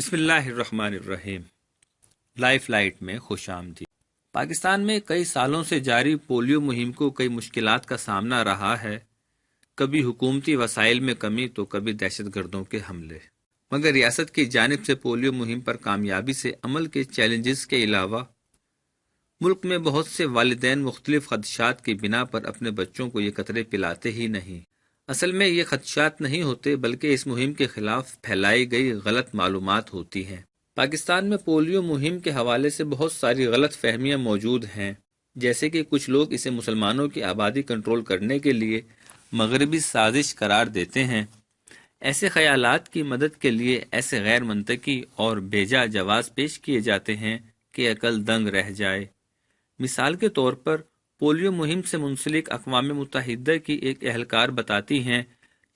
بسم اللہ الرحمن الرحیم۔ لائف لائٹ میں خوش آمدید۔ پاکستان میں کئی سالوں سے جاری پولیو مہم کو کئی مشکلات کا سامنا رہا ہے، کبھی حکومتی وسائل میں کمی تو کبھی دہشت گردوں کے حملے، مگر ریاست کی جانب سے پولیو مہم پر کامیابی سے عمل کے چیلنجز کے علاوہ ملک میں بہت سے والدین مختلف خدشات کی بنا پر اپنے بچوں کو یہ قطرے پلاتے ہی نہیں۔ اصل میں یہ خدشات نہیں ہوتے بلکہ اس مہم کے خلاف پھیلائی گئی غلط معلومات ہوتی ہیں۔ پاکستان میں پولیو مہم کے حوالے سے بہت ساری غلط فہمیاں موجود ہیں، جیسے کہ کچھ لوگ اسے مسلمانوں کی آبادی کنٹرول کرنے کے لیے مغربی سازش قرار دیتے ہیں۔ ایسے خیالات کی مدد کے لیے ایسے غیر منطقی اور بیجا جواز پیش کیے جاتے ہیں کہ عقل دنگ رہ جائے۔ مثال کے طور پر پولیو مہم سے منسلک اقوام متحدہ کی ایک اہلکار بتاتی ہیں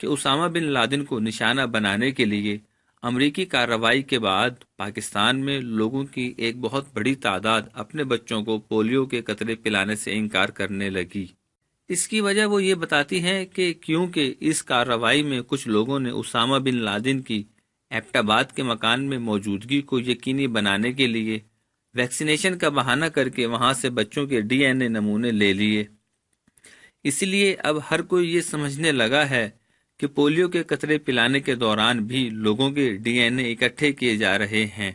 کہ اسامہ بن لادن کو نشانہ بنانے کے لیے امریکی کارروائی کے بعد پاکستان میں لوگوں کی ایک بہت بڑی تعداد اپنے بچوں کو پولیو کے قطرے پلانے سے انکار کرنے لگی۔ اس کی وجہ وہ یہ بتاتی ہیں کہ کیونکہ اس کارروائی میں کچھ لوگوں نے اسامہ بن لادن کی ایبٹ آباد کے مکان میں موجودگی کو یقینی بنانے کے لیے ویکسینیشن کا بہانہ کر کے وہاں سے بچوں کے ڈی این اے نمونے لے لیے۔ اس لیے اب ہر کوئی یہ سمجھنے لگا ہے کہ پولیو کے قطرے پلانے کے دوران بھی لوگوں کے ڈی این اے اکٹھے کیے جا رہے ہیں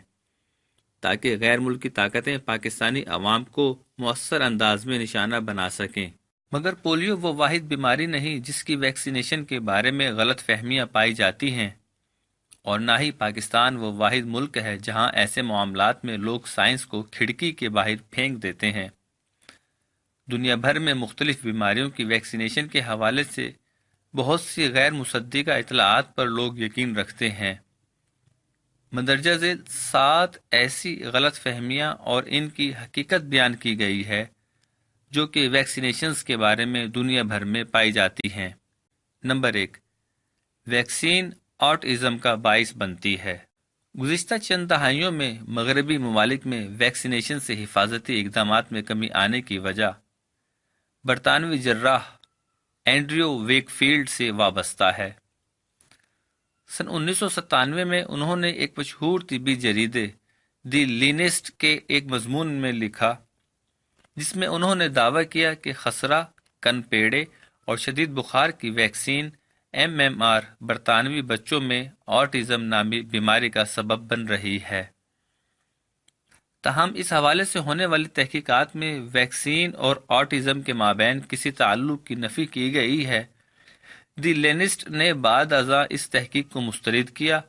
تاکہ غیر ملکی طاقتیں پاکستانی عوام کو مؤثر انداز میں نشانہ بنا سکیں۔ مگر پولیو وہ واحد بیماری نہیں جس کی ویکسینیشن کے بارے میں غلط فہمیاں پائی جاتی ہیں، اور نہ ہی پاکستان وہ واحد ملک ہے جہاں ایسے معاملات میں لوگ سائنس کو کھڑکی کے باہر پھینک دیتے ہیں۔ دنیا بھر میں مختلف بیماریوں کی ویکسینیشن کے حوالے سے بہت سی غیر مصدقہ اطلاعات پر لوگ یقین رکھتے ہیں۔ مندرجہ ذیل 7 ایسی غلط فہمیاں اور ان کی حقیقت بیان کی گئی ہے جو کہ ویکسینیشنز کے بارے میں دنیا بھر میں پائی جاتی ہیں۔ نمبر 1، ویکسین آٹزم کا باعث بنتی ہے۔ گزشتہ چند دہائیوں میں مغربی ممالک میں ویکسینیشن سے حفاظتی اقدامات میں کمی آنے کی وجہ برطانوی جراح اینڈریو ویک فیلڈ سے وابستہ ہے۔ سن 1997 میں انہوں نے ایک مشہور طبی جریدے دی لینسٹ کے ایک مضمون میں لکھا جس میں انہوں نے دعویٰ کیا کہ خسرہ، کن پیڑے اور شدید بخار کی ویکسین MMR برطانوی بچوں میں آٹزم نامی بیماری کا سبب بن رہی ہے۔ تاہم اس حوالے سے ہونے والی تحقیقات میں ویکسین اور آٹزم کے مابین کسی تعلق کی نفی کی گئی ہے۔ دی لینسٹ نے بعد ازاں اس تحقیق کو مسترد کیا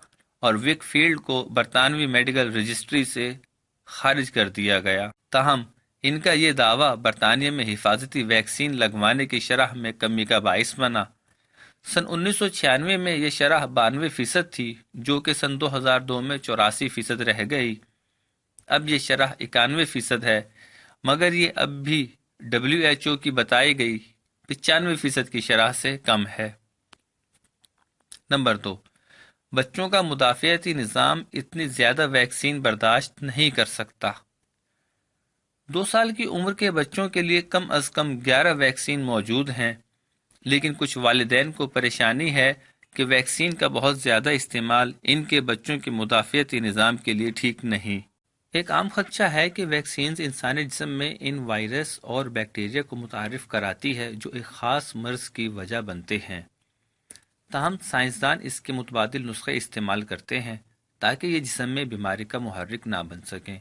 اور ویک فیلڈ کو برطانوی میڈیکل رجسٹری سے خارج کر دیا گیا۔ تاہم ان کا یہ دعویٰ برطانیہ میں حفاظتی ویکسین لگوانے کی شرح میں کمی کا باعث بنا۔ سن 1996 میں یہ شرح 92% تھی جو کہ سن 2002 میں 84% رہ گئی۔ اب یہ شرح 91% ہے، مگر یہ اب بھی WHO کی بتائی گئی 95% کی شرح سے کم ہے۔ نمبر 2، بچوں کا مدافعتی نظام اتنی زیادہ ویکسین برداشت نہیں کر سکتا۔ 2 سال کی عمر کے بچوں کے لیے کم از کم 11 ویکسین موجود ہیں، لیکن کچھ والدین کو پریشانی ہے کہ ویکسین کا بہت زیادہ استعمال ان کے بچوں کے مدافعتی نظام کے لیے ٹھیک نہیں۔ ایک عام خدشہ ہے کہ ویکسینز انسانی جسم میں ان وائرس اور بیکٹیریا کو متعارف کراتی ہے جو ایک خاص مرض کی وجہ بنتے ہیں۔ تاہم سائنسدان اس کے متبادل نسخے استعمال کرتے ہیں تاکہ یہ جسم میں بیماری کا محرک نہ بن سکیں۔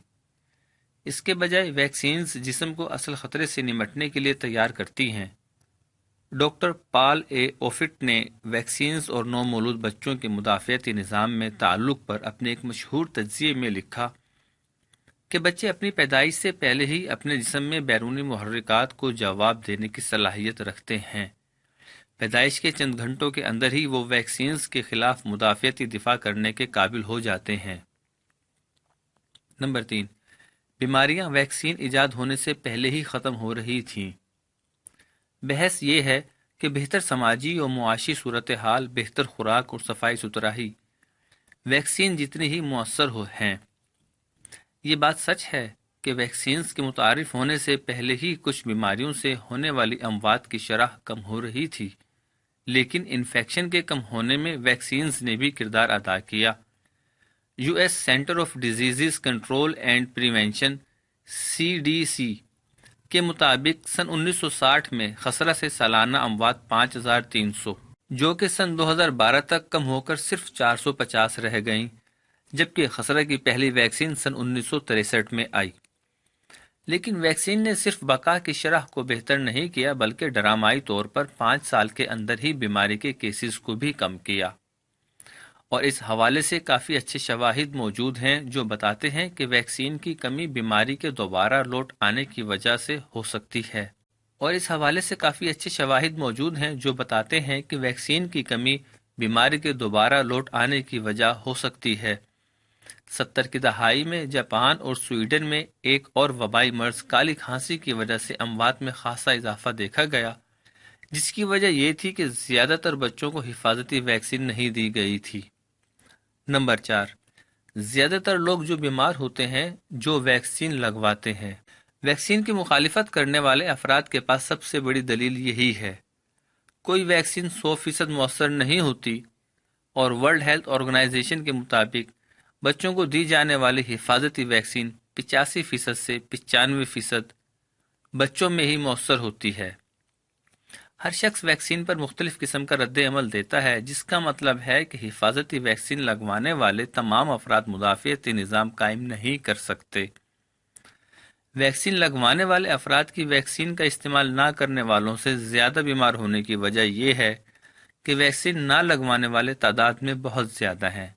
اس کے بجائے ویکسینز جسم کو اصل خطرے سے نمٹنے کے لیے تیار کرتی ہیں۔ ڈاکٹر پال اے اوفٹ نے ویکسینز اور نومولود بچوں کے مدافعتی نظام میں تعلق پر اپنے ایک مشہور تجزیے میں لکھا کہ بچے اپنی پیدائش سے پہلے ہی اپنے جسم میں بیرونی محرکات کو جواب دینے کی صلاحیت رکھتے ہیں۔ پیدائش کے چند گھنٹوں کے اندر ہی وہ ویکسینز کے خلاف مدافعتی دفاع کرنے کے قابل ہو جاتے ہیں۔ نمبر 3، بیماریاں ویکسین ایجاد ہونے سے پہلے ہی ختم ہو رہی تھیں۔ بحث یہ ہے کہ بہتر سماجی اور معاشی صورتحال، بہتر خوراک اور صفائی ستھرائی ویکسین جتنی ہی مؤثر ہیں۔ یہ بات سچ ہے کہ ویکسینز کے متعارف ہونے سے پہلے ہی کچھ بیماریوں سے ہونے والی اموات کی شرح کم ہو رہی تھی، لیکن انفیکشن کے کم ہونے میں ویکسینز نے بھی کردار ادا کیا۔ U S centre of diseases control and prevention CDC کے مطابق سن 1960 میں خسرہ سے سالانہ اموات 5300 جو کہ سن 2012 تک کم ہو کر صرف 450 رہ گئیں، جبکہ خسرہ کی پہلی ویکسین سن 1963 میں آئی۔ لیکن ویکسین نے صرف بقا کی شرح کو بہتر نہیں کیا بلکہ ڈرامائی طور پر 5 سال کے اندر ہی بیماری کے کیسز کو بھی کم کیا، اور اس حوالے سے کافی اچھے شواہد موجود ہیں جو بتاتے ہیں کہ ویکسین کی کمی بیماری کے دوبارہ لوٹ آنے کی وجہ سے ہو سکتی ہے بیماری کے دوبارہ لوٹ آنے کی وجہ ہو سکتی ہے۔ 70 کی دہائی میں جاپان اور سویڈن میں ایک اور وبائی مرض کالی کھانسی کی وجہ سے اموات میں خاصا اضافہ دیکھا گیا، جس کی وجہ یہ تھی کہ زیادہ تر بچوں کو حفاظتی ویکسین نہیں دی گئی تھی۔ نمبر 4، زیادہ تر لوگ جو بیمار ہوتے ہیں جو ویکسین لگواتے ہیں۔ ویکسین کی مخالفت کرنے والے افراد کے پاس سب سے بڑی دلیل یہی ہے۔ کوئی ویکسین 100% مؤثر نہیں ہوتی، اور ورلڈ ہیلتھ آرگنائزیشن کے مطابق بچوں کو دی جانے والی حفاظتی ویکسین 85% سے 95% بچوں میں ہی مؤثر ہوتی ہے۔ ہر شخص ویکسین پر مختلف قسم کا رد عمل دیتا ہے، جس کا مطلب ہے کہ حفاظتی ویکسین لگوانے والے تمام افراد مدافعتی نظام قائم نہیں کر سکتے۔ ویکسین لگوانے والے افراد کی ویکسین کا استعمال نہ کرنے والوں سے زیادہ بیمار ہونے کی وجہ یہ ہے کہ ویکسین نہ لگوانے والے تعداد میں بہت زیادہ ہیں۔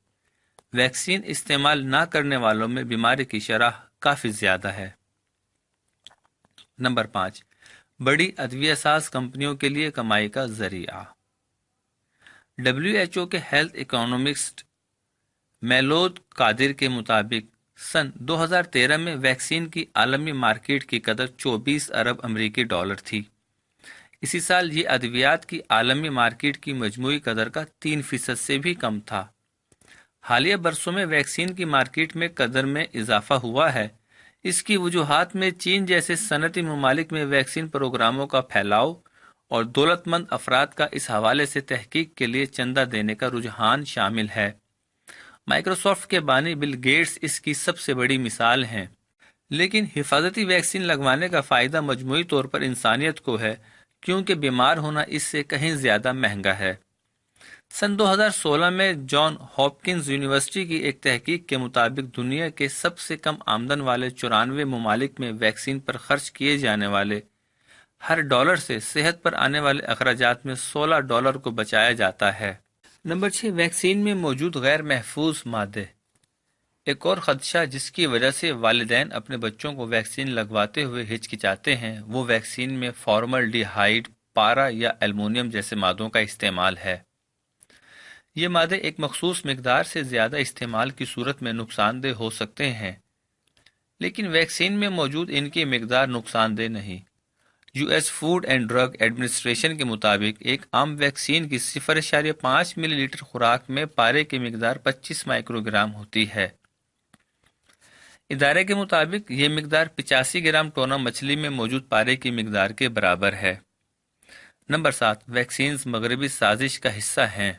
ویکسین استعمال نہ کرنے والوں میں بیماری کی شرح کافی زیادہ ہے۔ نمبر 5، بڑی ادویہ ساز کمپنیوں کے لیے کمائی کا ذریعہ۔ WHO کے ہیلتھ اکانومسٹ میلود قادر کے مطابق سن 2013 میں ویکسین کی عالمی مارکیٹ کی قدر 24 ارب امریکی ڈالر تھی۔ اسی سال یہ ادویات کی عالمی مارکیٹ کی مجموعی قدر کا 3% سے بھی کم تھا۔ حالیہ برسوں میں ویکسین کی مارکیٹ میں قدر میں اضافہ ہوا ہے۔ اس کی وجوہات میں چین جیسے صنعتی ممالک میں ویکسین پروگراموں کا پھیلاؤ اور دولت مند افراد کا اس حوالے سے تحقیق کے لیے چندہ دینے کا رجحان شامل ہے۔ مائکروسافٹ کے بانی بل گیٹس اس کی سب سے بڑی مثال ہیں۔ لیکن حفاظتی ویکسین لگوانے کا فائدہ مجموعی طور پر انسانیت کو ہے، کیونکہ بیمار ہونا اس سے کہیں زیادہ مہنگا ہے۔ سن 2016 میں جان ہاپکنز یونیورسٹی کی ایک تحقیق کے مطابق دنیا کے سب سے کم آمدن والے 94 ممالک میں ویکسین پر خرچ کیے جانے والے ہر ڈالر سے صحت پر آنے والے اخراجات میں $16 کو بچایا جاتا ہے۔ نمبر 6، ویکسین میں موجود غیر محفوظ مادے۔ ایک اور خدشہ جس کی وجہ سے والدین اپنے بچوں کو ویکسین لگواتے ہوئے ہچکچاتے ہیں وہ ویکسین میں فارمل ڈی ہائیڈ، پارا یا ایلومینیم جیسے مادوں کا استعمال ہے۔ یہ مادے ایک مخصوص مقدار سے زیادہ استعمال کی صورت میں نقصان دہ ہو سکتے ہیں، لیکن ویکسین میں موجود ان کی مقدار نقصان دہ نہیں۔ US food and drug administration کے مطابق ایک عام ویکسین کی 0.5 ملی لیٹر خوراک میں پارے کی مقدار 25 مائکرو گرام ہوتی ہے۔ ادارے کے مطابق یہ مقدار 85 گرام ٹونا مچھلی میں موجود پارے کی مقدار کے برابر ہے۔ نمبر 7، ویکسینز مغربی سازش کا حصہ ہیں۔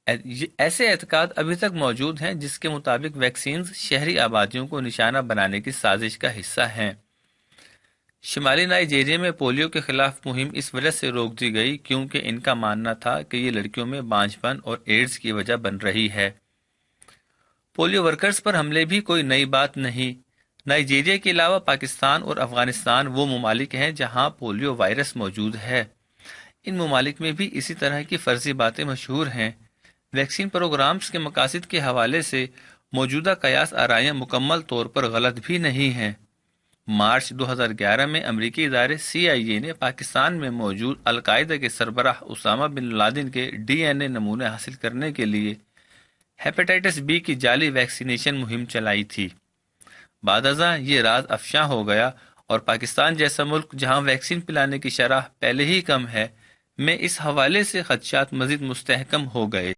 ایسے اعتقاد ابھی تک موجود ہیں جس کے مطابق ویکسینز شہری آبادیوں کو نشانہ بنانے کی سازش کا حصہ ہیں۔ شمالی نائجیریا میں پولیو کے خلاف مہم اس وجہ سے روک دی گئی کیونکہ ان کا ماننا تھا کہ یہ لڑکیوں میں بانجھ پن اور ایڈز کی وجہ بن رہی ہے۔ پولیو ورکرز پر حملے بھی کوئی نئی بات نہیں۔ نائجیریا کے علاوہ پاکستان اور افغانستان وہ ممالک ہیں جہاں پولیو وائرس موجود ہے۔ ان ممالک میں بھی اسی طرح کی فرضی باتیں مشہور ہیں۔ ویکسین پروگرامز کے مقاصد کے حوالے سے موجودہ قیاس آرائیاں مکمل طور پر غلط بھی نہیں ہیں۔ مارچ 2011 میں امریکی ادارے CIA نے پاکستان میں موجود القاعدہ کے سربراہ اسامہ بن لادن کے DNA نمونے حاصل کرنے کے لیے ہیپاٹائٹس B کی جعلی ویکسینیشن مہم چلائی تھی۔ بعد ازاں یہ راز افشاں ہو گیا اور پاکستان جیسا ملک جہاں ویکسین پلانے کی شرح پہلے ہی کم ہے میں اس حوالے سے خدشات مزید مستحکم ہو گئے۔